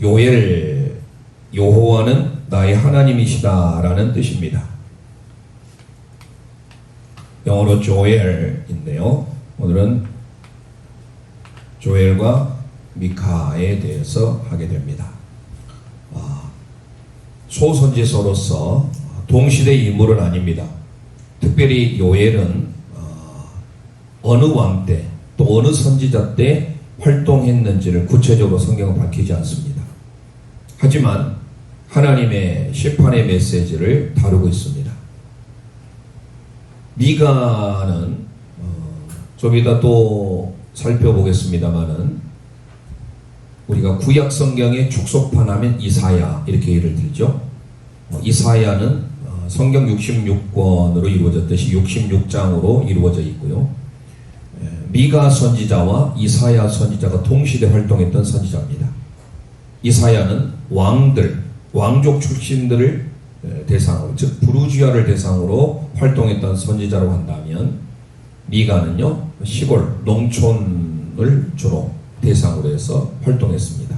요엘, 여호와는 나의 하나님이시다라는 뜻입니다. 영어로 조엘인데요. 오늘은 조엘과 미카에 대해서 하게 됩니다. 소선지서로서 동시대 인물은 아닙니다. 특별히 요엘은 어느 왕 때 또 어느 선지자 때 활동했는지를 구체적으로 성경은 밝히지 않습니다. 하지만 하나님의 심판의 메시지를 다루고 있습니다. 미가는 좀 이따 또 살펴보겠습니다만은 우리가 구약 성경의 축소판 하면 이사야 이렇게 예를 들죠. 이사야는 성경 66권으로 이루어졌듯이 66장으로 이루어져 있고요. 미가 선지자와 이사야 선지자가 동시대 활동했던 선지자입니다. 이사야는 왕족 출신들을 대상으로, 즉 부르주아를 대상으로 활동했던 선지자로 한다면 미가는요, 시골, 농촌을 주로 대상으로 해서 활동했습니다.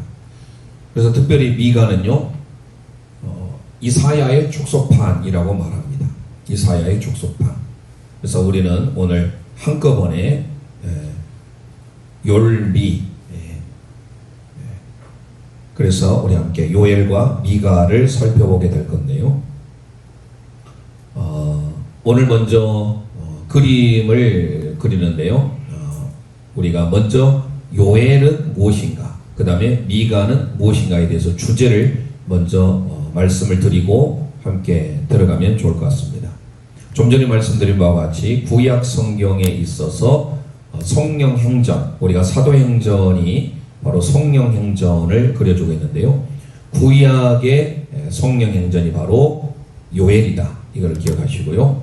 그래서 특별히 미가는요, 이사야의 축소판이라고 말합니다. 이사야의 축소판. 그래서 우리는 오늘 한꺼번에 욜미, 그래서 우리 함께 요엘과 미가를 살펴보게 될 건데요. 오늘 먼저 그림을 그리는데요. 우리가 먼저 요엘은 무엇인가, 그 다음에 미가는 무엇인가에 대해서 주제를 먼저 말씀을 드리고 함께 들어가면 좋을 것 같습니다. 좀 전에 말씀드린 바와 같이 구약 성경에 있어서 성령행전, 우리가 사도행전이 바로 성령행전을 그려주고 있는데요. 구약의 성령행전이 바로 요엘이다. 이걸 기억하시고요.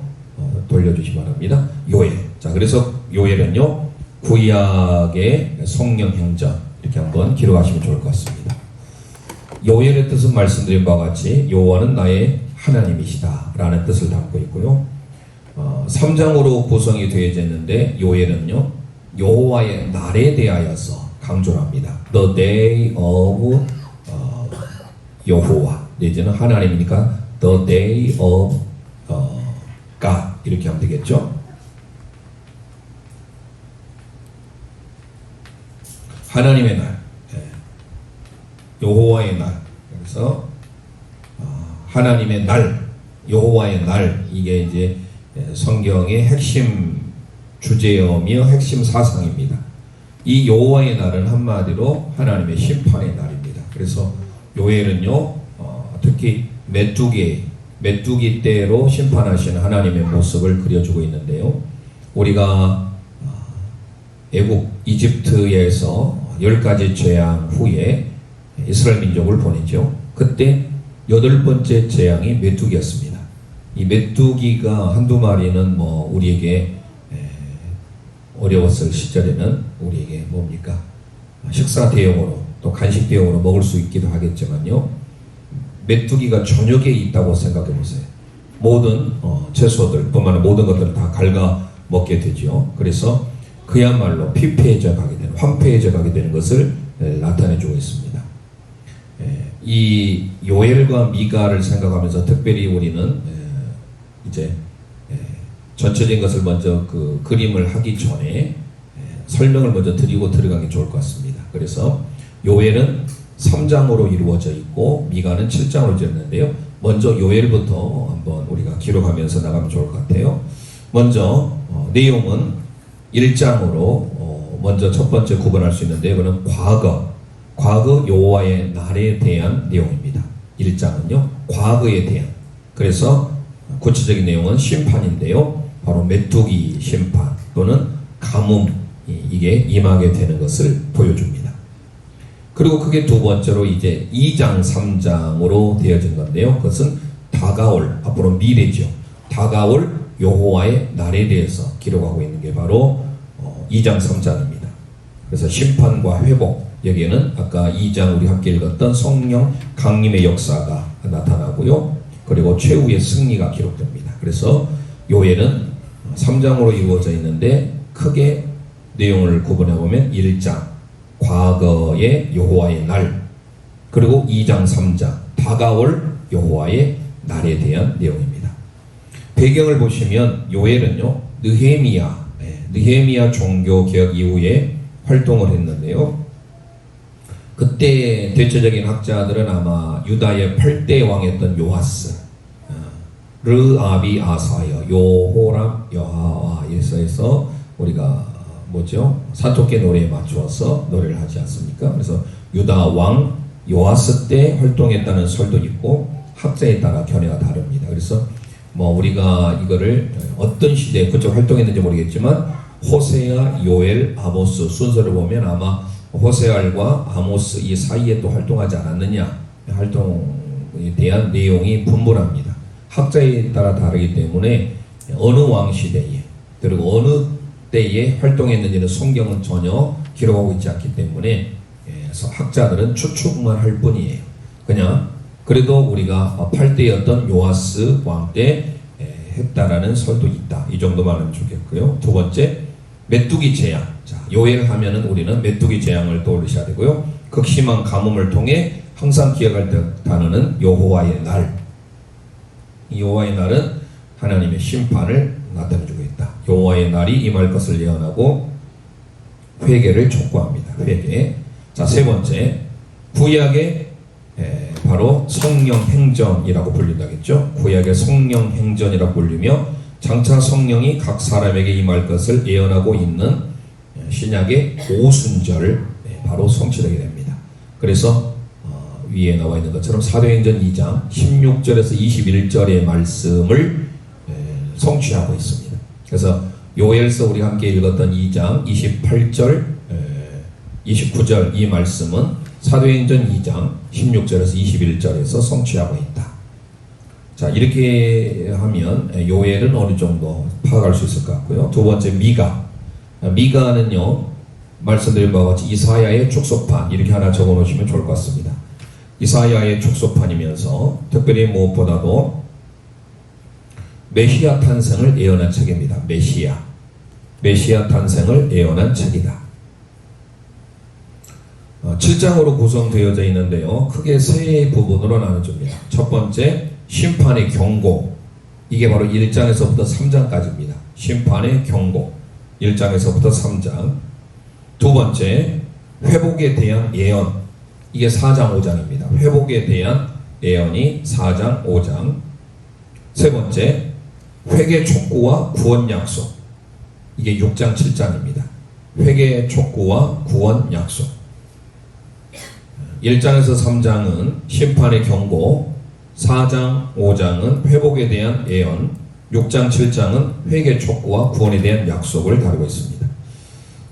돌려주시기 바랍니다. 요엘. 자, 그래서 요엘은요, 구약의 성령행전 이렇게 한번 기록하시면 좋을 것 같습니다. 요엘의 뜻은 말씀드린 바와 같이 여호와는 나의 하나님이시다 라는 뜻을 담고 있고요. 3장으로 구성이 되어져 있는데 요엘은요, 여호와의 날에 대하여서 강조를 합니다. The day of 여호와, 내지는 하나님이니까 The day of God 이렇게 하면 되겠죠. 하나님의 날, 여호와의 날. 그래서 하나님의 날, 여호와의 날, 이게 이제 성경의 핵심 주제어며 핵심 사상입니다. 이 여호와의 날은 한마디로 하나님의 심판의 날입니다. 그래서 요엘은요, 특히 메뚜기 때로 심판하시는 하나님의 모습을 그려주고 있는데요. 우리가 애국 이집트에서 10가지 재앙 후에 이스라엘 민족을 보내죠. 그때 8번째 재앙이 메뚜기였습니다. 이 메뚜기가 한두 마리는 우리에게 어려웠을 시절에는 우리에게 뭡니까? 식사 대용으로 또 간식 대용으로 먹을 수 있기도 하겠지만요. 메뚜기가 저녁에 있다고 생각해 보세요. 모든 채소들 뿐만 아니라 모든 것들을 다 갉아 먹게 되죠. 그래서 그야말로 피폐해져 가게 되는, 황폐해져 가게 되는 것을 나타내 주고 있습니다. 이 요엘과 미가를 생각하면서 특별히 우리는 이제 전체적인 것을 먼저 그 그림을 하기 전에 설명을 먼저 드리고 들어가는 게 좋을 것 같습니다. 그래서 요엘은 3장으로 이루어져 있고 미가는 7장으로 이루어져 있는데요. 먼저 요엘부터 한번 우리가 기록하면서 나가면 좋을 것 같아요. 먼저 내용은 1장으로 먼저 첫 번째 구분할 수 있는데, 이거는 과거 여호와의 날에 대한 내용입니다. 1장은요, 과거에 대한. 그래서 구체적인 내용은 심판인데요. 바로 메뚜기 심판 또는 가뭄, 이게 임하게 되는 것을 보여줍니다. 그리고 그게 두 번째로 이제 2장, 3장으로 되어진 건데요. 그것은 다가올, 앞으로 미래죠. 다가올 여호와의 날에 대해서 기록하고 있는 게 바로 2장, 3장입니다. 그래서 심판과 회복, 여기에는 아까 2장 우리 함께 읽었던 성령 강림의 역사가 나타나고요. 그리고 최후의 승리가 기록됩니다. 그래서 요엘은 3장으로 이루어져 있는데 크게 내용을 구분해 보면 1장 과거의 여호와의 날, 그리고 2장 3장 다가올 여호와의 날에 대한 내용입니다. 배경을 보시면 요엘은요 느헤미야 종교개혁 이후에 활동을 했는데요. 그때 대체적인 학자들은 아마 유다의 8대 왕이었던 요아스, 르아비 아사여, 요호람 여하와에서 우리가 산토끼 노래에 맞추어서 노래를 하지 않습니까? 그래서 유다 왕 요아스 때 활동했다는 설도 있고 학자에 따라 견해가 다릅니다. 그래서 우리가 이거를 어떤 시대에 그쪽 활동했는지 모르겠지만 호세아, 요엘, 아모스 순서를 보면 아마 호세아과 아모스 이 사이에 또 활동하지 않았느냐, 활동에 대한 내용이 분분합니다. 학자에 따라 다르기 때문에 어느 왕 시대에 그리고 어느 때에 활동했는지는 성경은 전혀 기록하고 있지 않기 때문에 학자들은 추측만 할 뿐이에요. 그냥 그래도 우리가 8대였던 요아스 왕 때 했다라는 설도 있다. 이 정도만 하면 좋겠고요. 두 번째, 메뚜기 재앙. 자, 요엘 하면은 우리는 메뚜기 재앙을 떠올리셔야 되고요. 극심한 가뭄을 통해 항상 기억할 단어는 여호와의 날. 이 여호와의 날은 하나님의 심판을 나타내주고 있다. 여호와의 날이 임할 것을 예언하고 회개를 촉구합니다. 회개. 자, 세 번째, 구약의 바로 성령 행전이라고 불린다겠죠. 구약의 성령 행전이라고 불리며 장차 성령이 각 사람에게 임할 것을 예언하고 있는 신약의 오순절 바로 성취되게 됩니다. 그래서 위에 나와 있는 것처럼 사도행전 2장 16절에서 21절의 말씀을 성취하고 있습니다. 그래서 요엘서 우리가 함께 읽었던 2장 28절 29절 이 말씀은 사도행전 2장 16절에서 21절에서 성취하고 있다. 자, 이렇게 하면 요엘은 어느 정도 파악할 수 있을 것 같고요. 두 번째, 미가는요 말씀드린 바와 같이 이사야의 축소판 이렇게 하나 적어 놓으시면 좋을 것 같습니다. 이사야의 축소판이면서 특별히 무엇보다도 메시아 탄생을 예언한 책입니다. 메시아 탄생을 예언한 책이다. 7장으로 구성되어져 있는데요. 크게 세 부분으로 나눠집니다. 첫 번째, 심판의 경고. 이게 바로 1장에서부터 3장까지입니다. 심판의 경고. 1장에서부터 3장. 두 번째, 회복에 대한 예언. 이게 4장, 5장입니다. 회복에 대한 예언이 4장, 5장. 세 번째, 회개 촉구와 구원 약속. 이게 6장, 7장입니다. 회개 촉구와 구원 약속. 1장에서 3장은 심판의 경고, 4장, 5장은 회복에 대한 예언, 6장, 7장은 회개 촉구와 구원에 대한 약속을 다루고 있습니다.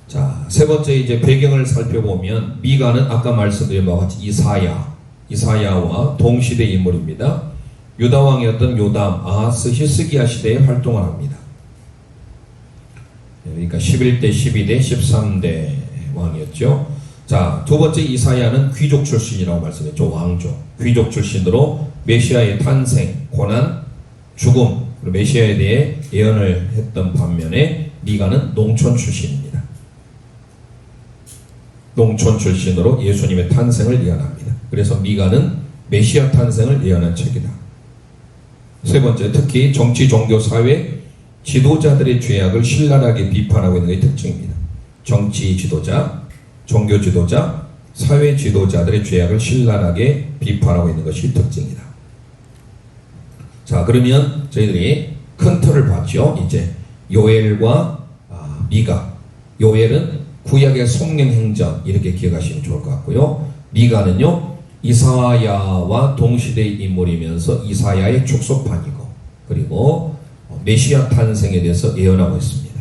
자, 세 번째 이제 배경을 살펴보면 미가는 아까 말씀드린 바와 같이 이사야와 동시대 인물입니다. 유다 왕이었던 요담, 아하스, 히스기야 시대에 활동을 합니다. 그러니까 11대, 12대, 13대 왕이었죠. 자, 두 번째 이사야는 귀족 출신이라고 말씀했죠. 왕족. 귀족 출신으로 메시아의 탄생, 고난, 죽음, 그리고 메시아에 대해 예언을 했던 반면에 미가는 농촌 출신입니다. 농촌 출신으로 예수님의 탄생을 예언합니다. 그래서 미가는 메시아 탄생을 예언한 책이다. 세 번째, 특히 정치, 종교, 사회 지도자들의 죄악을 신랄하게 비판하고 있는 게 특징입니다. 정치 지도자, 종교 지도자, 사회 지도자들의 죄악을 신랄하게 비판하고 있는 것이 특징이다. 자, 그러면 저희들이 큰 틀을 봤죠. 이제 요엘과 미가. 요엘은 구약의 성령 행전 이렇게 기억하시면 좋을 것 같고요. 미가는요 이사야와 동시대의 인물이면서 이사야의 축소판이고 그리고 메시아 탄생에 대해서 예언하고 있습니다.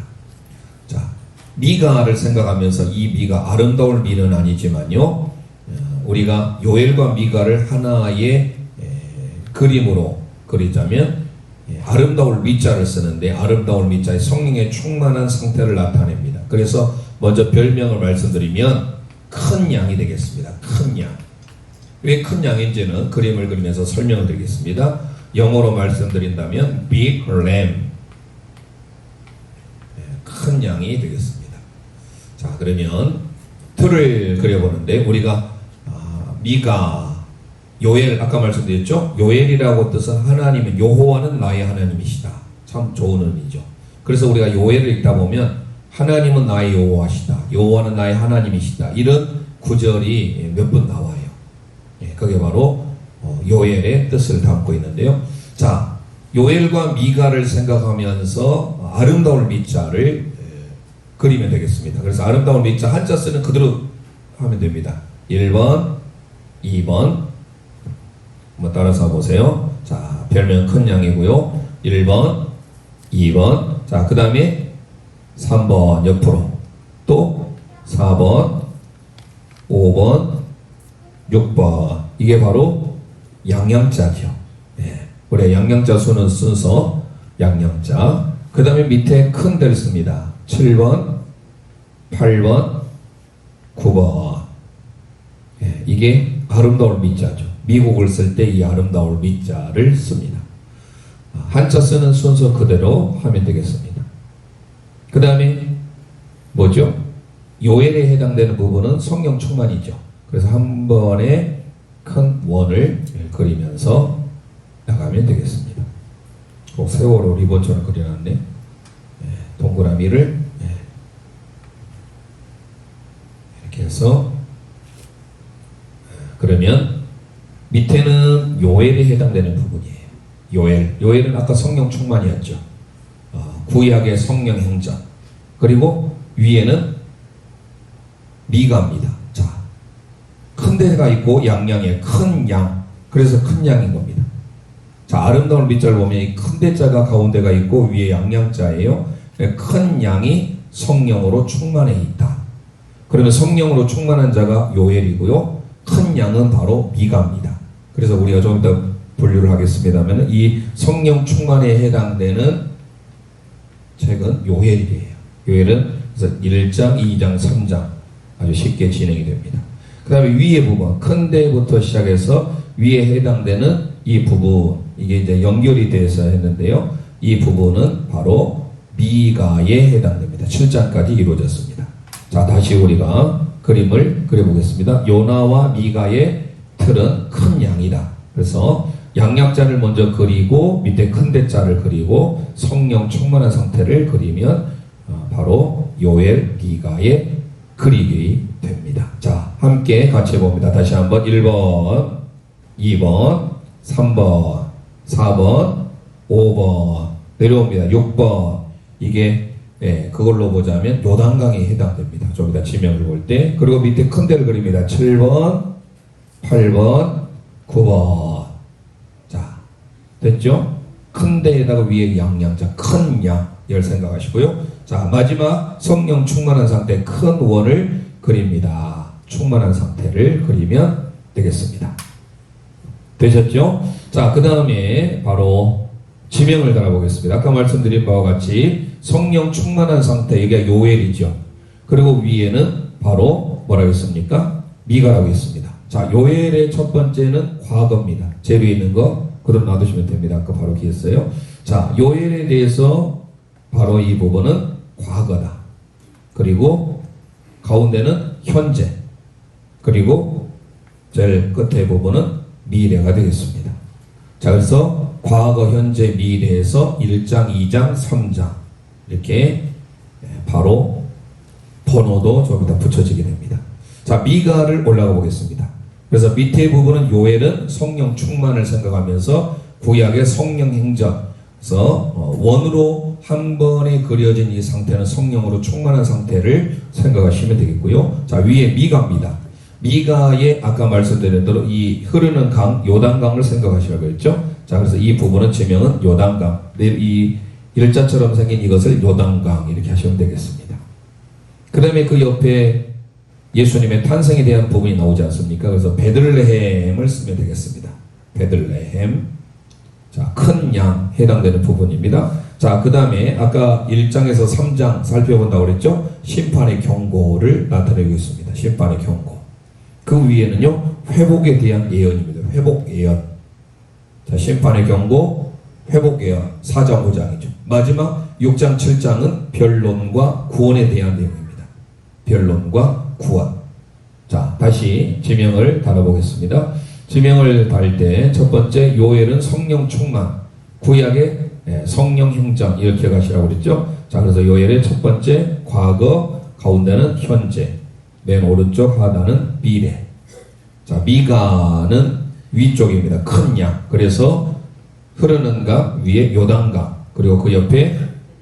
미가를 생각하면서 이 미가 아름다울 미는 아니지만요 우리가 요엘과 미가를 하나의 그림으로 그리자면 아름다울 미자를 쓰는데 아름다울 미자의 성령의 충만한 상태를 나타냅니다. 그래서 먼저 별명을 말씀드리면 큰 양이 되겠습니다. 큰 양. 왜 큰 양인지는 그림을 그리면서 설명을 드리겠습니다. 영어로 말씀드린다면 big lamb, 큰 양이 되겠습니다. 자, 그러면 틀을 그려보는데 우리가 미가 요엘 아까 말씀드렸죠? 요엘이라고 뜻은 하나님은 여호와는 나의 하나님이시다. 참 좋은 의미죠. 그래서 우리가 요엘을 읽다 보면 하나님은 나의 여호와시다. 여호와는 나의 하나님이시다. 이런 구절이 몇 번 나와요. 그게 바로 요엘의 뜻을 담고 있는데요. 자, 요엘과 미가를 생각하면서 아름다울 미자를 그리면 되겠습니다. 그래서 아름다울 미자 한자 쓰는 그대로 하면 됩니다. 1번, 2번 한번 따라서 보세요. 자, 별명 큰 양이고요. 1번, 2번, 자, 그 다음에 3번 옆으로, 또 4번, 5번, 6번. 이게 바로 양양자죠. 우리가 양양자 수는 순서 양양자. 그 다음에 밑에 큰 데를 씁니다. 7번, 8번, 9번. 이게 아름다울 미자죠. 미국을 쓸 때 이 아름다울 미자를 씁니다. 한자 쓰는 순서 그대로 하면 되겠습니다. 그 다음에 뭐죠? 요엘에 해당되는 부분은 성령 충만이죠. 그래서 한 번에 큰 원을 그리면서 나가면 되겠습니다. 꼭 세월호 리본처럼 그려놨네. 동그라미를 이렇게 해서 그러면 밑에는 요엘에 해당되는 부분이에요. 요엘은 아까 성령 충만이었죠. 구약의 성령 행전. 그리고 위에는 미가입니다. 자, 큰 데가 있고 양양에 큰 양. 그래서 큰 양인 겁니다. 자, 아름다운 밑자를 보면 이 큰 대자가 가운데가 있고 위에 양양자예요. 큰 양이 성령으로 충만해 있다. 그러면 성령으로 충만한 자가 요엘이고요. 큰 양은 바로 미가입니다. 그래서 우리가 좀 이따 분류를 하겠습니다만 이 성령 충만에 해당되는 책은 요엘이에요. 요엘은 그래서 1장, 2장, 3장 아주 쉽게 진행이 됩니다. 그 다음에 위에 부분, 큰 데부터 시작해서 위에 해당되는 이 부분, 이게 이제 연결이 돼서 했는데요. 이 부분은 바로 미가에 해당됩니다. 7장까지 이루어졌습니다. 자, 다시 우리가 그림을 그려보겠습니다. 요나와 미가의 틀은 큰 양이다. 그래서 양약자를 먼저 그리고 밑에 큰 대자를 그리고 성령 충만한 상태를 그리면 바로 요엘, 미가의 그리기 됩니다. 자, 함께 같이 해봅니다. 다시 한번 1번, 2번, 3번, 4번, 5번 내려옵니다. 6번 이게 그걸로 보자면 요단강에 해당됩니다. 좀 이따 지명을 볼 때. 그리고 밑에 큰 데를 그립니다. 7번, 8번, 9번. 자, 됐죠? 큰 데에다가 위에 양양자, 큰 양, 열 생각하시고요. 자, 마지막 성령 충만한 상태, 큰 원을 그립니다. 충만한 상태를 그리면 되겠습니다. 되셨죠? 자, 그 다음에 바로 지명을 달아보겠습니다. 아까 말씀드린 바와 같이 성령 충만한 상태, 이게 요엘이죠. 그리고 위에는 바로 뭐라고 했습니까? 미가라고 했습니다. 자, 요엘의 첫 번째는 과거입니다. 제일 위에 있는 거 그대로 놔두시면 됩니다. 아까 바로 기했어요. 자, 요엘에 대해서 바로 이 부분은 과거다. 그리고 가운데는 현재. 그리고 제일 끝에 부분은 미래가 되겠습니다. 자, 그래서 과거, 현재, 미래에서 1장, 2장, 3장 이렇게 바로 번호도 좀 이따 붙여지게 됩니다. 자, 미가를 올라가 보겠습니다. 그래서 밑에 부분은 요엘은 성령 충만을 생각하면서 구약의 성령 행전, 그래서 원으로 한 번에 그려진 이 상태는 성령으로 충만한 상태를 생각하시면 되겠고요. 자, 위에 미가입니다. 미가의 아까 말씀드린 대로 이 흐르는 강, 요단강을 생각하시라고 했죠. 자, 그래서 이 부분은 지명은 요단강. 이 일자처럼 생긴 이것을 요단강 이렇게 하시면 되겠습니다. 그 다음에 그 옆에 예수님의 탄생에 대한 부분이 나오지 않습니까? 그래서 베들레헴을 쓰면 되겠습니다. 베들레헴. 자, 큰 양 해당되는 부분입니다. 자, 그 다음에 아까 1장에서 3장 살펴본다고 그랬죠? 심판의 경고를 나타내고 있습니다. 심판의 경고. 그 위에는요, 회복에 대한 예언입니다. 회복 예언. 자, 심판의 경고, 회복 예언. 4장, 5장이죠. 마지막 6장, 7장은 변론과 구원에 대한 내용입니다. 변론과 구원. 자, 다시 지명을 달아보겠습니다. 지명을 달 때 첫 번째 요엘은 성령 충만, 구약의 성령 행전 이렇게 가시라고 그랬죠. 자, 그래서 요엘의 첫 번째 과거, 가운데는 현재, 맨 오른쪽 하단은 미래. 자, 미가는 위쪽입니다. 큰 양. 그래서 흐르는 강 위에 요단강, 그리고 그 옆에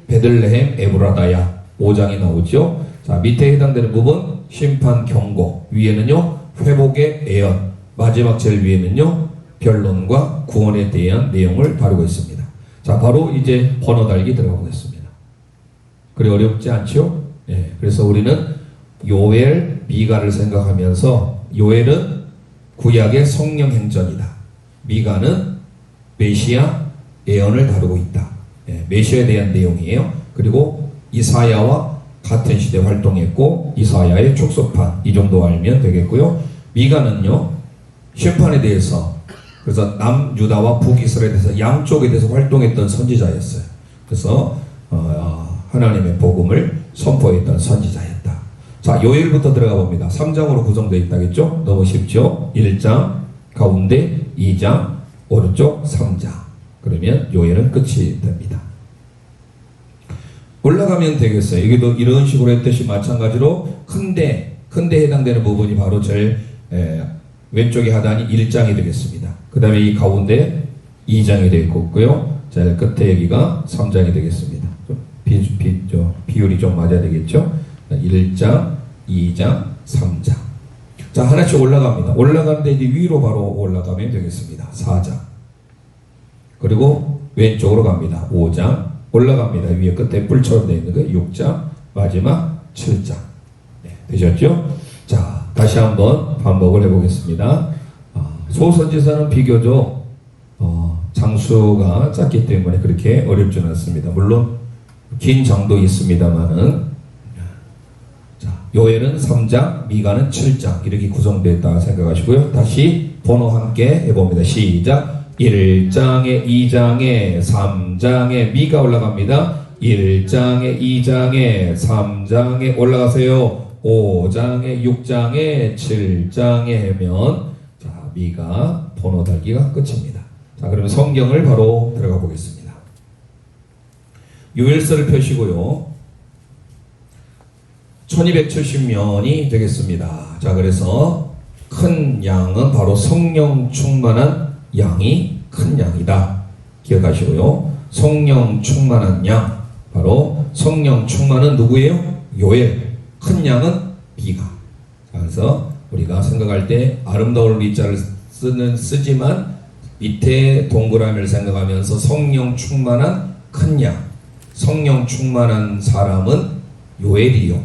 베들레헴 에브라다야 5장이 나오죠. 자, 밑에 해당되는 부분 심판 경고, 위에는요 회복의 예언, 마지막 제일 위에는요 변론과 구원에 대한 내용을 다루고 있습니다. 자, 바로 이제 번호 달기 들어가 보겠습니다. 그래 어렵지 않죠? 예, 그래서 우리는 요엘, 미가를 생각하면서 요엘은 구약의 성령 행전이다. 미가는 메시아 예언을 다루고 있다. 예, 메시아에 대한 내용이에요. 그리고 이사야와 같은 시대 활동했고 이사야의 촉소판 이 정도 알면 되겠고요. 미가는요 심판에 대해서, 그래서 남유다와 북이스라엘에 대해서 양쪽에 대해서 활동했던 선지자였어요. 그래서 하나님의 복음을 선포했던 선지자였다. 자, 요엘부터 들어가 봅니다. 3장으로 구성되어 있다겠죠? 너무 쉽죠? 1장 가운데 2장 오른쪽 3장. 그러면 요엘은 끝이 됩니다. 올라가면 되겠어요. 여기도 이런 식으로 했듯이 마찬가지로 큰데 해당되는 부분이 바로 제일 왼쪽의 하단이 1장이 되겠습니다. 그 다음에 이 가운데 2장이 되어 있고요. 제일 끝에 여기가 3장이 되겠습니다. 비율이 좀 맞아야 되겠죠? 1장, 2장, 3장. 자, 하나씩 올라갑니다. 올라가는데 이제 위로 바로 올라가면 되겠습니다. 4장. 그리고 왼쪽으로 갑니다. 5장. 올라갑니다. 위에 끝에 뿔처럼 되어 있는 거 6장, 마지막 7장. 네, 되셨죠? 자, 다시 한번 반복을 해보겠습니다. 소선지서는 비교적 장수가 작기 때문에 그렇게 어렵지는 않습니다. 물론 긴 장도 있습니다만은, 자, 요엘은 3장, 미가는 7장 이렇게 구성되어 있다 생각하시고요. 다시 번호 함께 해봅니다. 시작. 1장에 2장에 3장에 미가 올라갑니다. 1장에 2장에 3장에 올라가세요. 5장에 6장에 7장에 하면 자, 미가 번호 달기가 끝입니다. 자, 그러면 성경을 바로 들어가 보겠습니다. 요엘서를 펴시고요. 1270면이 되겠습니다. 자, 그래서 큰 양은 바로 성령 충만한 양이 큰 양이다. 기억하시고요. 성령 충만한 양, 바로 성령 충만은 누구예요? 요엘. 큰 양은 미가. 그래서 우리가 생각할 때 아름다울 미자를 쓰지만 밑에 동그라미를 생각하면서 성령 충만한 큰 양, 성령 충만한 사람은 요엘이요,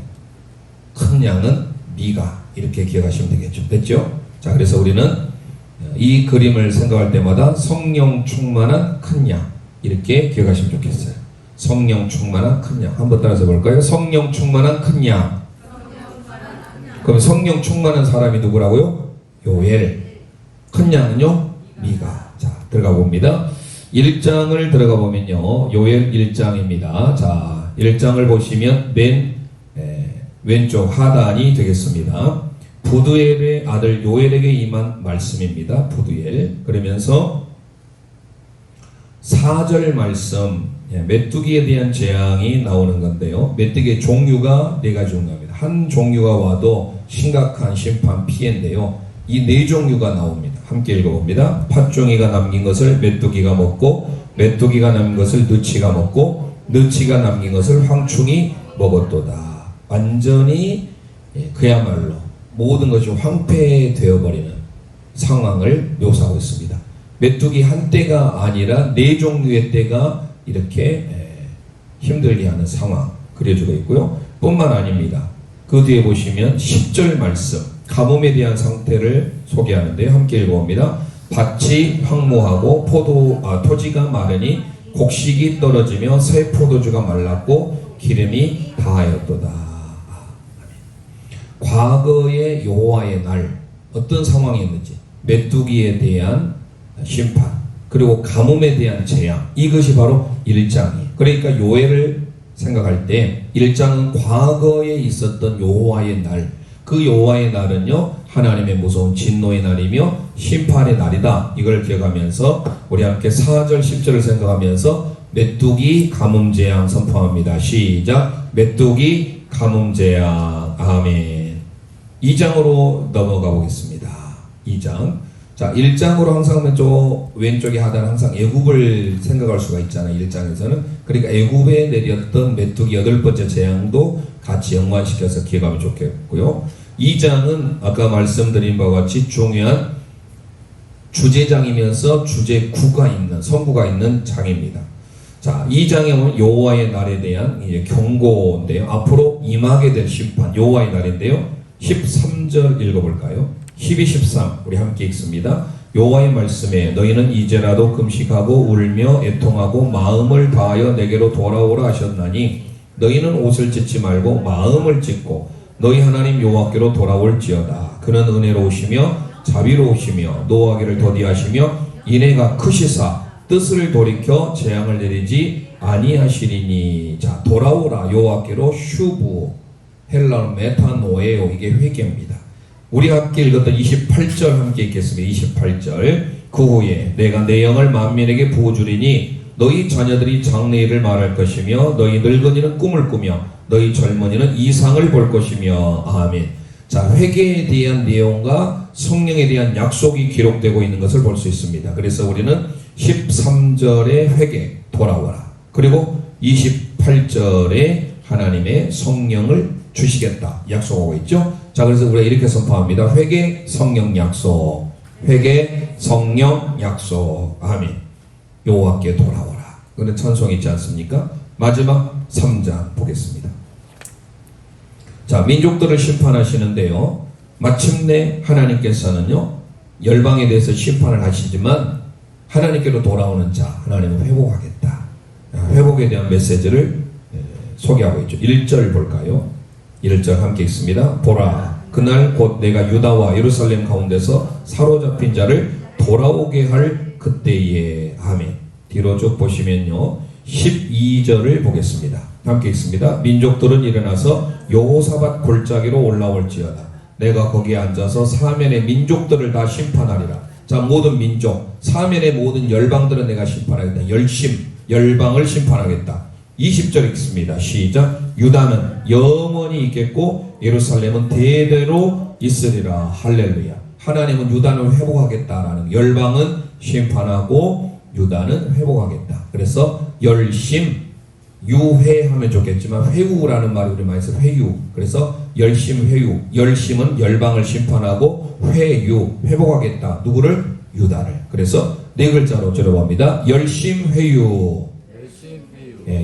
큰 양은 미가. 이렇게 기억하시면 되겠죠. 됐죠? 자, 그래서 우리는 이 그림을 생각할 때마다 성령 충만한 큰 양 이렇게 기억하시면 좋겠어요. 성령 충만한 큰 양. 한번 따라서 볼까요? 성령 충만한 큰 양. 그럼 성령 충만한 사람이 누구라고요? 요엘. 큰 양은요? 미가. 자, 들어가 봅니다. 1장을 들어가 보면요, 요엘 1장입니다. 자, 1장을 보시면 맨 왼쪽 하단이 되겠습니다. 부두엘의 아들 요엘에게 임한 말씀입니다. 부두엘. 그러면서 4절 말씀, 메뚜기에 대한 재앙이 나오는 건데요. 메뚜기의 종류가 4가지 겁니다. 한 종류가 와도 심각한 심판 피해인데요. 이 4종류가 나옵니다. 함께 읽어봅니다. 팥종이가 남긴 것을 메뚜기가 먹고, 메뚜기가 남긴 것을 느치가 먹고, 느치가 남긴 것을 황충이 먹었도다. 완전히 그야말로 모든 것이 황폐되어 버리는 상황을 묘사하고 있습니다. 메뚜기 한 떼가 아니라 4종류의 떼가 이렇게 힘들게 하는 상황 그려주고 있고요. 뿐만 아닙니다. 그 뒤에 보시면 10절 말씀, 가뭄에 대한 상태를 소개하는데 함께 읽어봅니다. 밭이 황무하고 토지가 마르니 곡식이 떨어지며 새 포도주가 말랐고 기름이 다하였도다. 과거의 여호와의 날 어떤 상황이었는지, 메뚜기에 대한 심판, 그리고 가뭄에 대한 재앙, 이것이 바로 1장이에요. 그러니까 요엘을 생각할 때 1장은 과거에 있었던 여호와의 날, 그 여호와의 날은요 하나님의 무서운 진노의 날이며 심판의 날이다. 이걸 기억하면서 우리 함께 4절 10절을 생각하면서 메뚜기 가뭄재앙 선포합니다. 시작. 메뚜기 가뭄재앙. 아멘. 2장으로 넘어가 보겠습니다. 2장. 자, 1장으로 항상 왼쪽에 하단은 항상 애굽을 생각할 수가 있잖아요. 1장에서는. 그러니까 애굽에 내렸던 메뚜기 8번째 재앙도 같이 연관시켜서 기억하면 좋겠고요. 2장은 아까 말씀드린 바와 같이 중요한 주제장이면서 주제구가 있는, 선구가 있는 장입니다. 자, 2장에 보면 여호와의 날에 대한 경고인데요. 앞으로 임하게 될 심판, 여호와의 날인데요. 13절 읽어볼까요? 12, 13 우리 함께 읽습니다. 여호와의 말씀에 너희는 이제라도 금식하고 울며 애통하고 마음을 다하여 내게로 돌아오라 하셨나니 너희는 옷을 찢지 말고 마음을 찢고 너희 하나님 여호와께로 돌아올지어다. 그는 은혜로우시며 자비로우시며 노하기를 더디하시며 인애가 크시사 뜻을 돌이켜 재앙을 내리지 아니하시리니. 자, 돌아오라 여호와께로 슈부, 헬라어 메타노에오, 이게 회개입니다. 우리 함께 읽었던 28절 함께 읽겠습니다. 28절. 그 후에 내가 내 영을 만민에게 부어주리니 너희 자녀들이 장래일을 말할 것이며 너희 늙은이는 꿈을 꾸며 너희 젊은이는 이상을 볼 것이며. 아멘. 자, 회개에 대한 내용과 성령에 대한 약속이 기록되고 있는 것을 볼 수 있습니다. 그래서 우리는 13절에 회개, 돌아오라. 그리고 28절에 하나님의 성령을 주시겠다 약속하고 있죠. 자, 그래서 우리가 이렇게 선포합니다. 회개, 성령 약속. 회개, 성령 약속. 아멘. 여호와께 돌아오라. 그런 찬송 있지 않습니까? 마지막 3장 보겠습니다. 자, 민족들을 심판하시는데요. 마침내 하나님께서는요, 열방에 대해서 심판을 하시지만 하나님께로 돌아오는 자, 하나님은 회복하겠다. 회복에 대한 메시지를 소개하고 있죠. 1절 볼까요? 1절 함께 읽습니다. 보라, 그날 곧 내가 유다와 예루살렘 가운데서 사로잡힌 자를 돌아오게 할 그때에. 아멘. 뒤로 쭉 보시면요, 12절을 보겠습니다. 함께 읽습니다. 민족들은 일어나서 여호사밧 골짜기로 올라올지어다. 내가 거기에 앉아서 사면의 민족들을 다 심판하리라. 자, 모든 민족, 사면의 모든 열방들은 내가 심판하겠다. 열방을 심판하겠다. 20절 읽습니다. 시작. 유다는 영원히 있겠고 예루살렘은 대대로 있으리라. 할렐루야. 하나님은 유다는 회복하겠다라는, 열방은 심판하고 유다는 회복하겠다. 그래서 유회하면 좋겠지만 회우라는 말이 우리 많이 써요. 회유. 그래서 회유. 열심은 열방을 심판하고 회복하겠다. 누구를? 유다를. 그래서 네 글자로 줄여봅니다. 열심회유.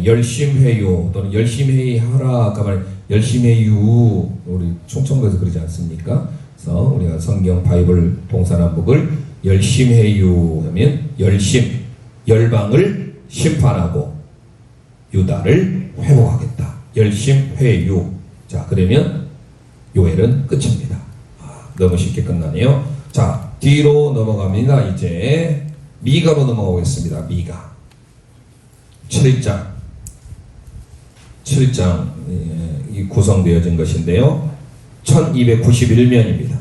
열심회유 또는 열심회의하라. 아까 말 열심회유, 우리 충청도에서 그러지 않습니까? 그래서 우리가 성경 바이블 동사남북을 열심회유 하면 열방을 심판하고 유다를 회복하겠다. 열심회유. 자, 그러면 요엘은 끝입니다. 너무 쉽게 끝나네요. 자, 뒤로 넘어갑니다. 이제 미가로 넘어가겠습니다. 미가 7장이 구성되어진 것인데요. 1291면입니다.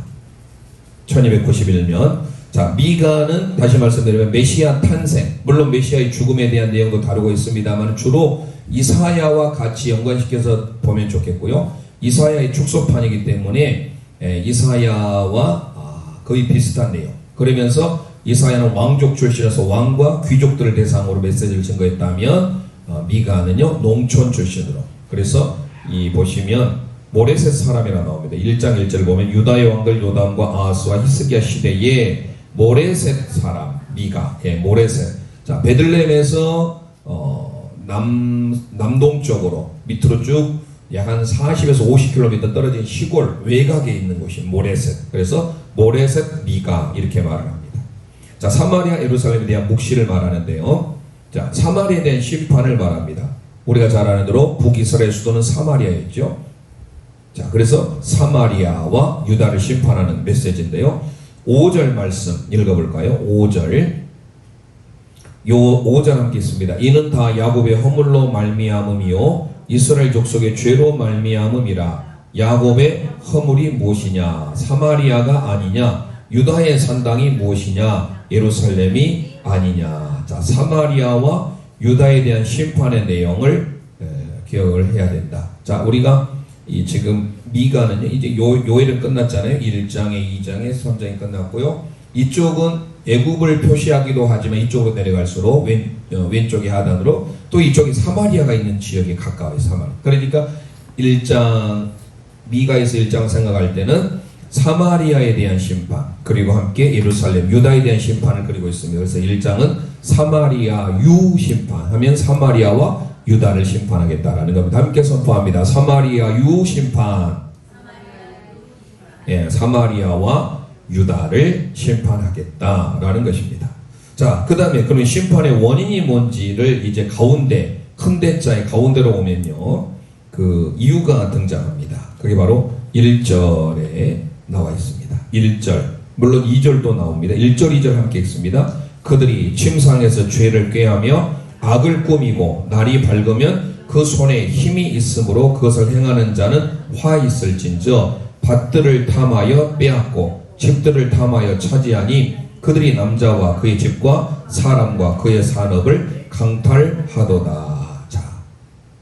1291면. 자, 미가는 다시 말씀드리면 메시아 탄생, 물론 메시아의 죽음에 대한 내용도 다루고 있습니다만 주로 이사야와 같이 연관시켜서 보면 좋겠고요. 이사야의 축소판이기 때문에 이사야와 거의 비슷한 내용. 그러면서 이사야는 왕족 출신에서 왕과 귀족들을 대상으로 메시지를 증거했다면 미가는요, 농촌 출신으로. 그래서 이 보시면 모레셋 사람이라 나옵니다. 1장 1절 보면 유다의 왕들 요담과 아하스와 히스기야 시대에 모레셋 사람 미가, 모레셋. 자, 베들레헴에서 남동쪽으로 밑으로 쭉 약 한 40에서 50km 떨어진 시골 외곽에 있는 곳이 모레셋. 그래서 모레셋 미가 이렇게 말을 합니다. 자, 사마리아 예루살렘에 대한 묵시를 말하는데요. 자, 사마리아에 대한 심판을 말합니다. 우리가 잘 아는 대로 북이스라엘 수도는 사마리아였죠. 자, 그래서 사마리아와 유다를 심판하는 메시지인데요. 5절 말씀 읽어볼까요? 5절. 요 5절 함께 있습니다. 이는 다 야곱의 허물로 말미암음이요 이스라엘 족속의 죄로 말미암음이라. 야곱의 허물이 무엇이냐? 사마리아가 아니냐? 유다의 산당이 무엇이냐? 예루살렘이 아니냐. 자, 사마리아와 유다에 대한 심판의 내용을 기억을 해야 된다. 자, 우리가 이 지금 미가는요, 이제 요엘은 끝났잖아요. 1장에 2장에 3장이 끝났고요. 이쪽은 애굽을 표시하기도 하지만 이쪽으로 내려갈수록 왼쪽이 하단으로 또 이쪽이 사마리아가 있는 지역에 가까워요. 사마리아. 그러니까 1장 미가에서 1장 생각할 때는 사마리아에 대한 심판 그리고 함께 예루살렘 유다에 대한 심판을 그리고 있습니다. 그래서 1장은 사마리아 유 심판하면 사마리아와 유다를 심판하겠다라는 겁니다. 함께 선포합니다. 사마리아 유 심판. 예, 사마리아와 유다를 심판하겠다라는 것입니다. 자, 그 다음에 그러면 심판의 원인이 뭔지를 이제 가운데 큰 대자의 가운데로 오면요, 그 이유가 등장합니다. 그게 바로 1절에 나와 있습니다. 1절, 물론 2절도 나옵니다. 1절, 2절 함께 읽습니다. 그들이 침상에서 죄를 꾀하며 악을 꾸미고 날이 밝으면 그 손에 힘이 있으므로 그것을 행하는 자는 화 있을진저 밭들을 탐하여 빼앗고 집들을 탐하여 차지하니 그들이 남자와 그의 집과 사람과 그의 산업을 강탈하도다. 자,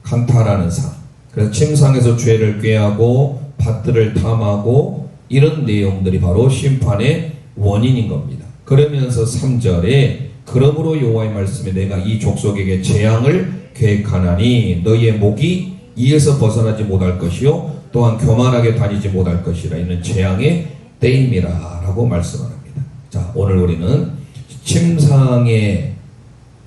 강탈하는 삶. 그래서 침상에서 죄를 꾀하고 밭들을 탐하고 이런 내용들이 바로 심판의 원인인 겁니다. 그러면서 3절에 그러므로 여호와의 말씀에 내가 이 족속에게 재앙을 계획하나니 너희의 목이 이에서 벗어나지 못할 것이요 또한 교만하게 다니지 못할 것이라. 이는 재앙의 때임이라 라고 말씀합니다. 자, 오늘 우리는 침상의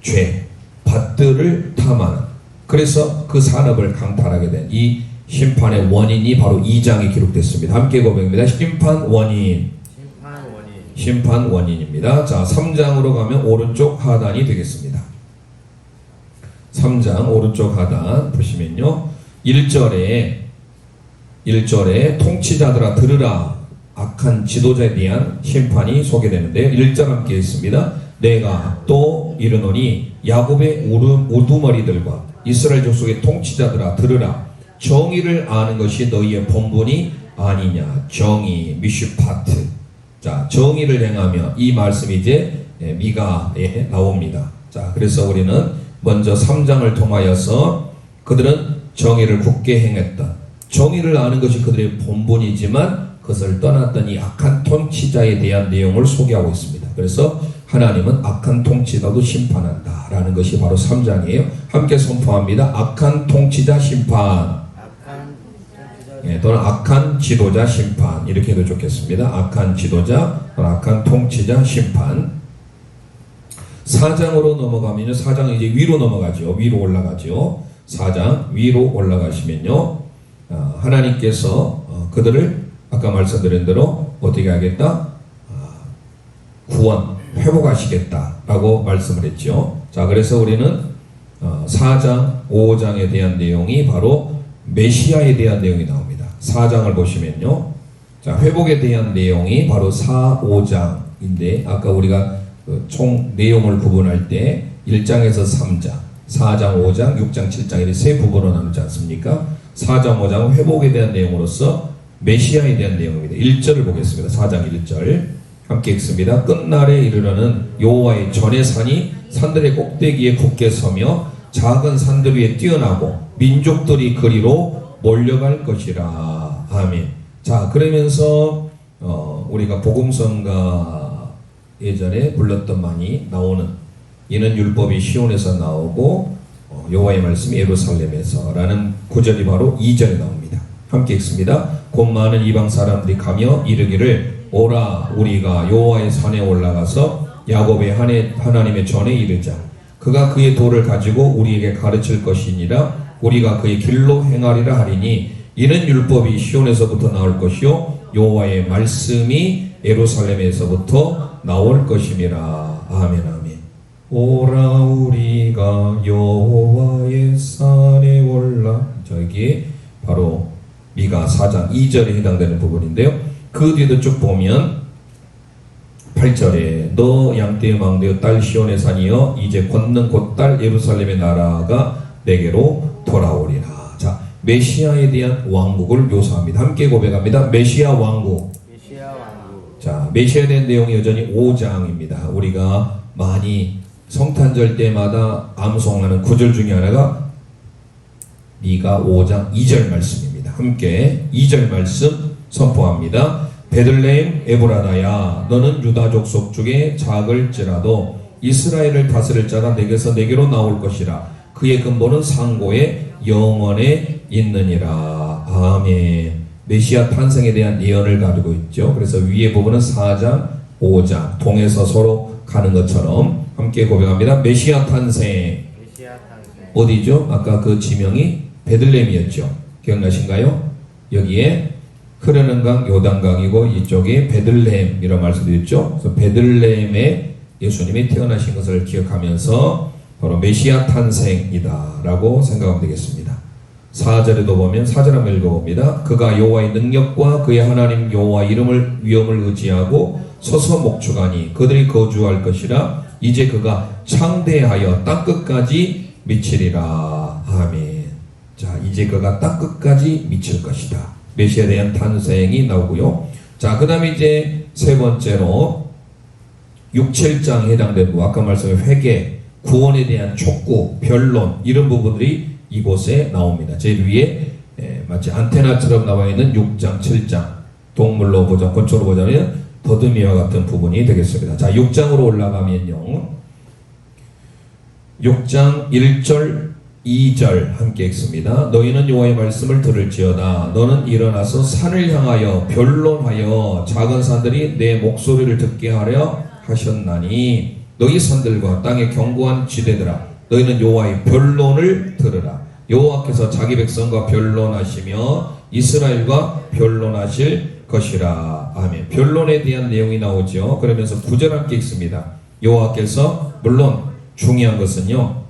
죄, 밭들을 탐하는, 그래서 그 산업을 강탈하게 된 이 심판의 원인이 바로 2장에 기록됐습니다. 함께 고백합니다. 심판 원인. 심판 원인입니다. 자, 3장으로 가면 오른쪽 하단이 되겠습니다. 3장 오른쪽 하단 보시면요, 1절에 통치자들아 들으라. 악한 지도자에 대한 심판이 소개되는데요. 1절 함께 있습니다. 내가 또 이르노니 야곱의 우두머리들과 이스라엘 족속의 통치자들아 들으라. 정의를 아는 것이 너희의 본분이 아니냐. 정의, 미슈파트. 자, 정의를 행하며, 이 말씀이 이제 미가에 나옵니다. 자, 그래서 우리는 먼저 3장을 통하여서 그들은 정의를 굳게 행했다. 정의를 아는 것이 그들의 본분이지만 그것을 떠났던 이 악한 통치자에 대한 내용을 소개하고 있습니다. 그래서 하나님은 악한 통치자도 심판한다 라는 것이 바로 3장이에요. 함께 선포합니다. 악한 통치자 심판. 예, 또는 악한 지도자 심판, 이렇게 해도 좋겠습니다. 악한 지도자, 악한 통치자 심판. 4장으로 넘어가면요, 4장은 이제 위로 넘어가죠. 위로 올라가죠. 4장 위로 올라가시면요, 하나님께서 그들을 아까 말씀드린 대로 어떻게 하겠다? 구원, 회복하시겠다라고 말씀을 했죠. 자, 그래서 우리는 4장, 5장에 대한 내용이 바로 메시아에 대한 내용이 나옵니다. 4장을 보시면요, 자, 회복에 대한 내용이 바로 4, 5장인데 아까 우리가 총 내용을 구분할 때 1장에서 3장, 4장, 5장, 6장, 7장 이렇게 세 부분으로 나누지 않습니까? 4장, 5장은 회복에 대한 내용으로서 메시아에 대한 내용입니다. 1절을 보겠습니다. 4장 1절 함께 읽습니다. 끝날에 이르러는 여호와의 전의 산이 산들의 꼭대기에 굳게 서며 작은 산들 위에 뛰어나고 민족들이 그리로 몰려갈 것이라. 아멘. 자, 그러면서 우리가 복음성가 예전에 불렀던 많이 나오는 이는 율법이 시온에서 나오고 여호와의 말씀이 예루살렘에서 라는 구절이 바로 2절에 나옵니다. 함께 읽습니다. 곧 많은 이방 사람들이 가며 이르기를 오라 우리가 여호와의 산에 올라가서 야곱의 하나님의 전에 이르자. 그가 그의 도를 가지고 우리에게 가르칠 것이니라. 우리가 그의 길로 행하리라 하리니 이는 율법이 시온에서부터 나올 것이요 여호와의 말씀이 예루살렘에서부터 나올 것임이라. 아멘. 아멘. 오라 우리가 여호와의 산에 올라. 저기 바로 미가 4장 2절에 해당되는 부분인데요. 그 뒤에도 쭉 보면 8절에 너 양떼의 망대여 딸 시온의 산이여 이제 권능 곧 딸 예루살렘의 나라가 내게로 돌아오리라. 자, 메시아에 대한 왕국을 묘사합니다. 함께 고백합니다. 메시아 왕국. 자, 메시아에 대한 내용이 여전히 5장입니다. 우리가 많이 성탄절 때마다 암송하는 구절 중에 하나가 미가 5장 2절 말씀입니다. 함께 2절 말씀 선포합니다. 베들레헴 에브라다야, 너는 유다 족속 중에 작을지라도 이스라엘을 다스릴 자가 내게서 내게로 나올 것이라. 그의 근본은 상고의 영원에 있느니라. 아멘. 메시아 탄생에 대한 예언을 가지고 있죠. 그래서 위에 부분은 4장, 5장 동에서 서로 가는 것처럼 함께 고백합니다. 메시아 탄생. 어디죠? 아까 그 지명이 베들레헴이었죠. 기억나신가요? 여기에 흐르는 강 요단강이고 이쪽이 베들레헴이라고 말씀드렸죠. 그래서 베들레헴에 예수님이 태어나신 것을 기억하면서 바로 메시아 탄생이다 라고 생각하면 되겠습니다. 4절에도 보면 4절 한번 읽어봅니다. 그가 여호와의 능력과 그의 하나님 여호와 이름을 위엄을 의지하고 서서 목축하니 그들이 거주할 것이라. 이제 그가 창대하여 땅끝까지 미치리라. 아멘. 자, 이제 그가 땅끝까지 미칠 것이다. 메시아에 대한 탄생이 나오고요. 자, 그 다음에 이제 세 번째로 6, 7장 해당되는 거, 아까 말씀한 회개, 구원에 대한 촉구, 변론 이런 부분들이 이곳에 나옵니다. 제일 위에 마치 안테나처럼 나와 있는 6장, 7장 동물로 보자, 건초로 보자면 더듬이와 같은 부분이 되겠습니다. 자, 6장으로 올라가면요. 6장 1절 2절 함께 읽습니다. 너희는 여호와의 말씀을 들을지어다. 너는 일어나서 산을 향하여 변론하여 작은 산들이 내 목소리를 듣게 하려 하셨나니 너희 산들과 땅의 견고한 지대들아 너희는 여호와의 변론을 들으라. 여호와께서 자기 백성과 변론하시며 이스라엘과 변론하실 것이라. 아멘. 변론에 대한 내용이 나오죠. 그러면서 9절 함께 읽습니다. 여호와께서 물론 중요한 것은요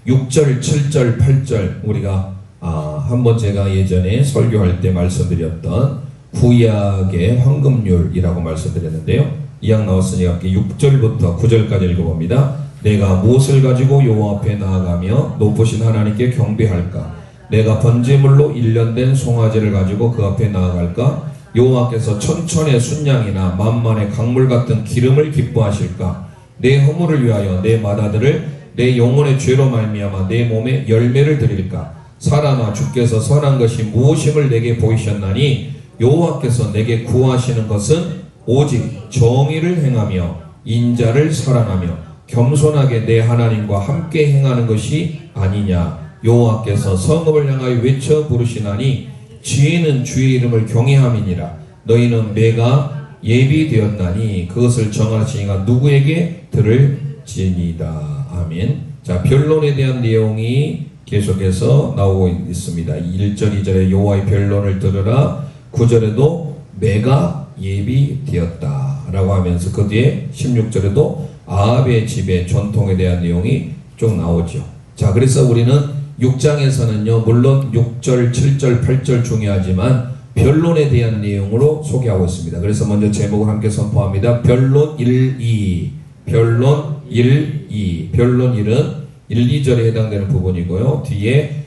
6절, 7절, 8절 우리가 한번 제가 예전에 설교할 때 말씀드렸던 구약의 황금률이라고 말씀드렸는데요. 이약 나왔으니까 6절부터 9절까지 읽어봅니다. 내가 무엇을 가지고 여호와 앞에 나아가며 높으신 하나님께 경배할까? 내가 번제물로 일련된 송아지를 가지고 그 앞에 나아갈까? 여호와께서 천천의 순양이나 만만의 강물 같은 기름을 기뻐하실까? 내 허물을 위하여 내 마다들을 내 영혼의 죄로 말미암아 내 몸에 열매를 드릴까? 사람아 주께서 선한 것이 무엇임을 내게 보이셨나니 여호와께서 내게 구하시는 것은 오직 정의를 행하며 인자를 사랑하며 겸손하게 내 하나님과 함께 행하는 것이 아니냐. 여호와께서 성읍을 향하여 외쳐 부르시나니 지혜는 주의 이름을 경외함이니라. 너희는 매가 예비되었나니 그것을 정하시니가 누구에게 들을지니이다. 아멘. 자, 변론에 대한 내용이 계속해서 나오고 있습니다. 1절 2절에 여호와의 변론을 들으라. 9절에도 매가 예비되었다 라고 하면서 그 뒤에 16절에도 아합의 집의 전통에 대한 내용이 쭉 나오죠. 자, 그래서 우리는 6장에서는요 물론 6절, 7절, 8절 중요하지만 변론에 대한 내용으로 소개하고 있습니다. 그래서 먼저 제목을 함께 선포합니다. 변론 1, 2 변론 1, 2 변론 1은 1, 2절에 해당되는 부분이고요. 뒤에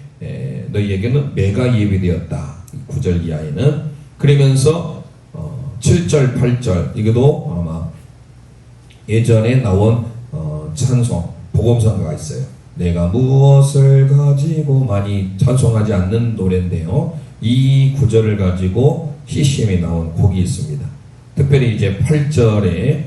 너희에게는 매가 예비되었다 9절 이하에는. 그러면서 7절, 8절 이것도 아마 예전에 나온 찬송 복음성가가 있어요. 내가 무엇을 가지고 많이 찬송하지 않는 노래인데요. 이 구절을 가지고 CCM에 나온 곡이 있습니다. 특별히 이제 8절에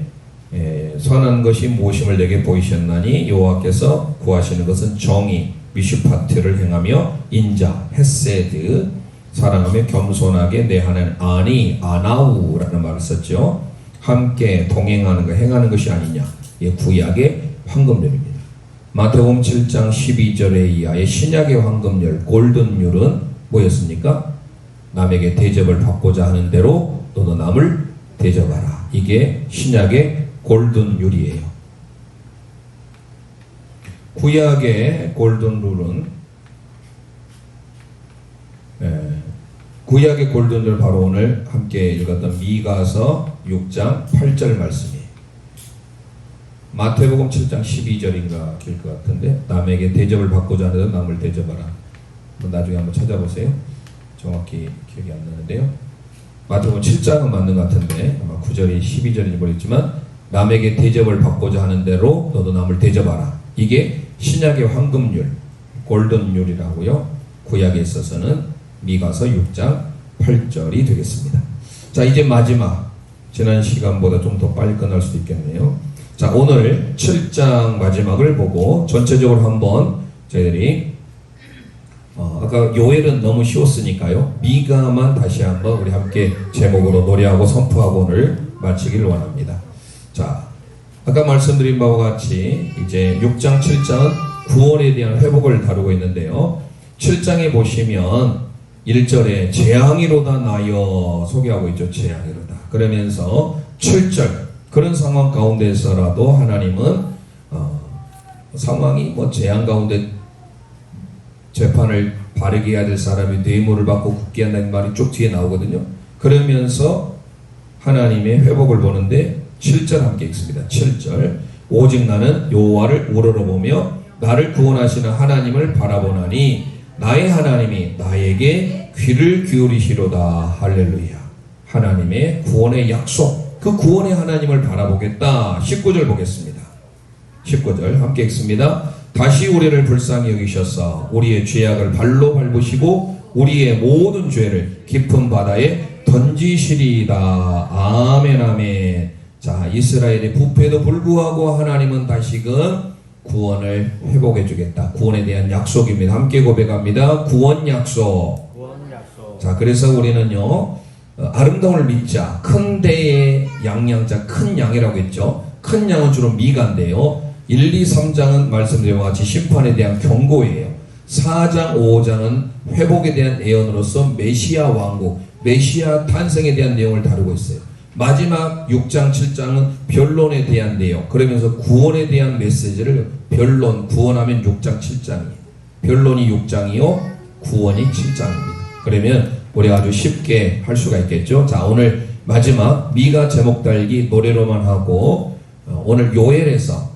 선한 것이 무엇임을 내게 보이셨나니 여호와께서 구하시는 것은 정의, 미슈파트를 행하며 인자, 헤세드, 사랑하며 겸손하게 내 하나님 아나우라는 말을 썼죠. 함께 동행하는 것, 행하는 것이 아니냐. 이 구약의 황금률입니다. 마태복음 7장 12절에 이하의 신약의 황금률, 골든률은 뭐였습니까? 남에게 대접을 받고자 하는 대로 너도 남을 대접하라. 이게 신약의 골든률이에요. 구약의 골든룰은 구약의 골든룰 바로 오늘 함께 읽었던 미가서 6장 8절 말씀이에요. 마태복음 7장 12절인가 길 것 같은데 남에게 대접을 받고자 하는 대로 남을 대접하라. 나중에 한번 찾아보세요. 정확히 기억이 안 나는데요. 마태복음 7장은 맞는 것 같은데 아마 9절이 12절인지 모르겠지만 남에게 대접을 받고자 하는 대로 너도 남을 대접하라. 이게 신약의 황금률, 골든률이라고요. 구약에 있어서는 미가서 6장 8절이 되겠습니다. 자, 이제 마지막, 지난 시간보다 좀 더 빨리 끝날 수도 있겠네요. 자, 오늘 7장 마지막을 보고 전체적으로 한번 저희들이 아까 요엘은 너무 쉬웠으니까요. 미가만 다시 한번 우리 함께 제목으로 노래하고 선포하고 오늘 마치기를 원합니다. 자, 아까 말씀드린 바와 같이 이제 6장, 7장은 구원에 대한 회복을 다루고 있는데요. 7장에 보시면 1절에 재앙이로다 나여 소개하고 있죠. 재앙이로다. 그러면서 7절 그런 상황 가운데서라도 하나님은 상황이 뭐 재앙 가운데 재판을 바르게 해야 될 사람이 뇌물을 받고 굳게 한다는 말이 쭉 뒤에 나오거든요. 그러면서 하나님의 회복을 보는데 7절 함께 읽습니다. 7절 오직 나는 여호와를 우러러보며 나를 구원하시는 하나님을 바라보나니 나의 하나님이 나에게 귀를 기울이시로다. 할렐루야. 하나님의 구원의 약속, 그 구원의 하나님을 바라보겠다. 19절 보겠습니다. 19절 함께 읽습니다. 다시 우리를 불쌍히 여기셔서 우리의 죄악을 발로 밟으시고 우리의 모든 죄를 깊은 바다에 던지시리이다. 아멘 아멘. 자, 이스라엘의 부패에도 불구하고 하나님은 다시금 구원을 회복해 주겠다. 구원에 대한 약속입니다. 함께 고백합니다. 구원 약속. 자, 그래서 우리는요 아름다움을 믿자. 큰 대의 양양자 큰 양이라고 했죠. 큰 양은 주로 미가인데요. 1, 2, 3장은 말씀드린 것 같이 심판에 대한 경고예요. 4장, 5장은 회복에 대한 예언으로서 메시아 왕국, 메시아 탄생에 대한 내용을 다루고 있어요. 마지막 6장, 7장은 변론에 대한 내용, 그러면서 구원에 대한 메시지를 변론, 구원하면 6장, 7장이에요. 변론이 6장이요, 구원이 7장입니다. 그러면 우리가 아주 쉽게 할 수가 있겠죠. 자, 오늘 마지막 미가 제목 달기 노래로만 하고 오늘 요엘에서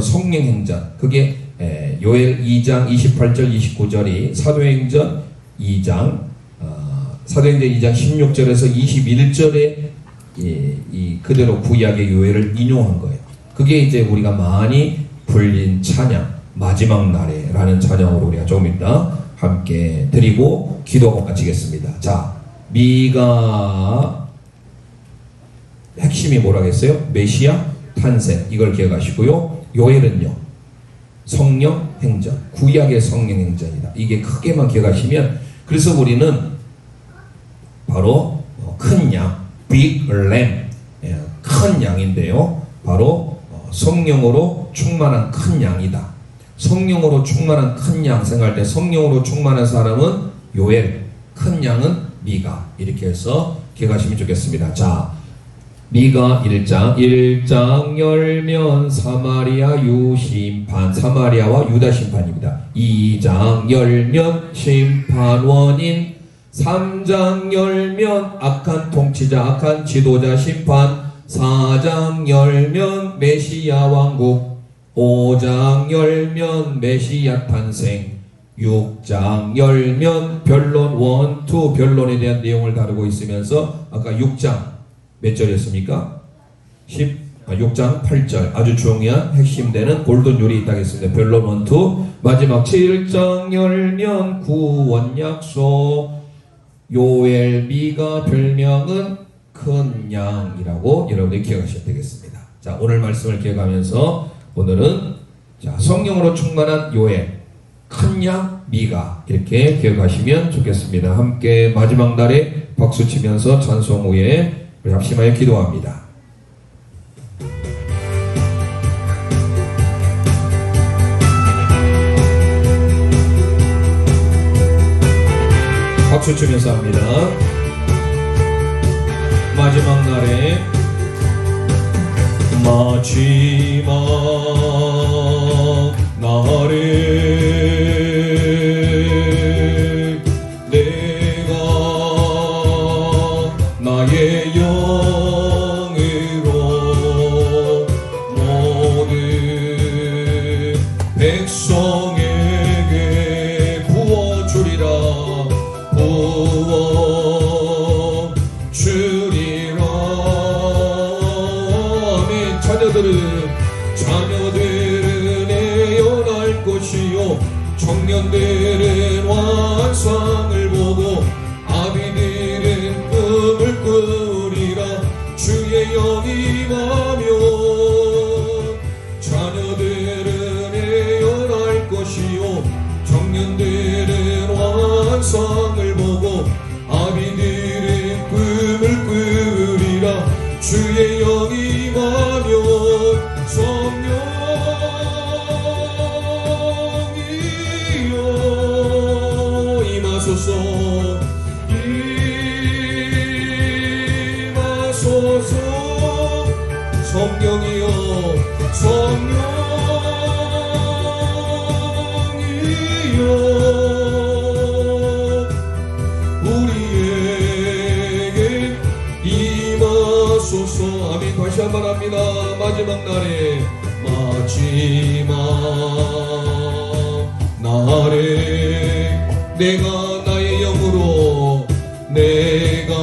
성령행전, 그게 요엘 2장 28절 29절이 사도행전 2장 16절에서 21절에 이 그대로 구약의 요엘을 인용한 거예요. 그게 이제 우리가 많이 불린 찬양, 마지막 날에라는 찬양으로 우리가 조금 이따 함께 드리고 기도하고 마치겠습니다. 자, 미가 핵심이 뭐라겠어요? 메시아 탄생, 이걸 기억하시고요. 요엘은요 성령 행전, 구약의 성령 행전이다. 이게 크게만 기억하시면, 그래서 우리는 바로 큰 양, big lamb, 큰 양인데요. 바로 성령으로 충만한 큰 양이다. 성령으로 충만한 큰 양 생각할 때 성령으로 충만한 사람은 요엘, 큰 양은 미가, 이렇게 해서 기억하시면 좋겠습니다. 자, 미가 1장 열면 사마리아 유심판, 사마리아와 유다 심판입니다. 2장 열면 심판원인, 3장 열면 악한 통치자, 악한 지도자 심판, 4장 열면 메시아 왕국, 5장 열면 메시아 탄생, 6장 열면 변론 1, 2 변론에 대한 내용을 다루고 있으면서 아까 6장 몇 절이었습니까? 6장 8절 아주 중요한 핵심되는 골든율이 있다겠습니다. 변론 1, 2 마지막 7장 열면 구원 약속, 요엘 미가 별명은 큰 양이라고 여러분들이 기억하셔야 되겠습니다. 자, 오늘 말씀을 기억하면서 오늘은 자, 성령으로 충만한 요엘, 큰 양 미가, 이렇게 기억하시면 좋겠습니다. 함께 마지막 날에 박수 치면서 찬송 후에 우리 합심하여 기도합니다. 박수 치면서 합니다. 마지막 날에 마지막 날에 내가 나의 영으로 모든 백성에게 부어주리라. 부어 자녀들은 애연할 것이요 청년들은 환상을 보고 아비들은 꿈을 꾸리라. 주의 영이 임하면 자녀들은 애연할 것이요 청년들은 환상을 보고 아비들은 꿈을 꾸리라. 주의 영이 임하면 성령이여 임하소서. 임하소서. 성령이여 성령이여 우리에게 임하소서. 아멘. 다시 한번 합니다. 마지막 날에 내가 나의 영으로 내가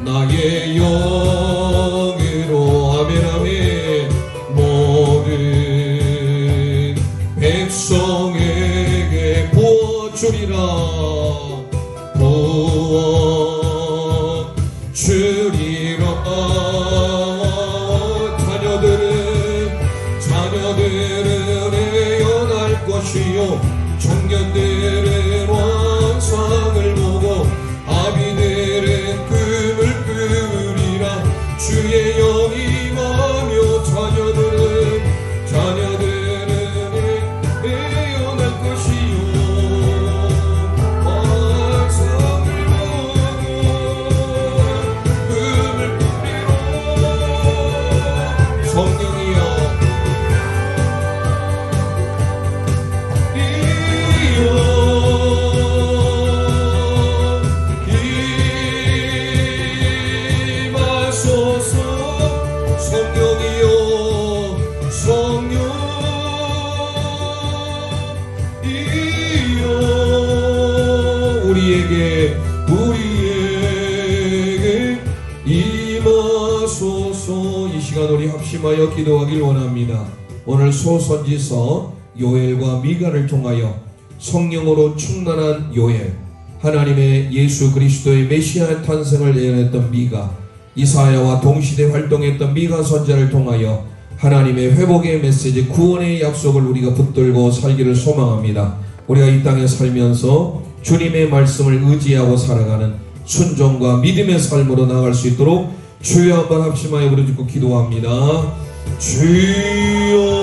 나의 영으로 아멘 아멘 모든 백성에게 부어주리라. 부어주리라. 자녀들은 애연할 것이요 청년들은 환상을 보고 아비들은 꿈을 꾸리라. 주의 영이 임하며 자녀들은 애연할 것이요 환상을 보고 꿈을 꾸리라. 성령이여 우리에게 임하소서. 이 시간 우리 합심하여 기도하길 원합니다. 오늘 소선지서 요엘과 미가를 통하여 성령으로 충만한 요엘, 하나님의 예수 그리스도의 메시아 탄생을 예언했던 미가, 이사야와 동시대 활동했던 미가 선지자를 통하여 하나님의 회복의 메시지, 구원의 약속을 우리가 붙들고 살기를 소망합니다. 우리가 이 땅에 살면서 주님의 말씀을 의지하고 살아가는 순종과 믿음의 삶으로 나아갈 수 있도록 주여 한번 합심하여 부르짖고 기도합니다. 주여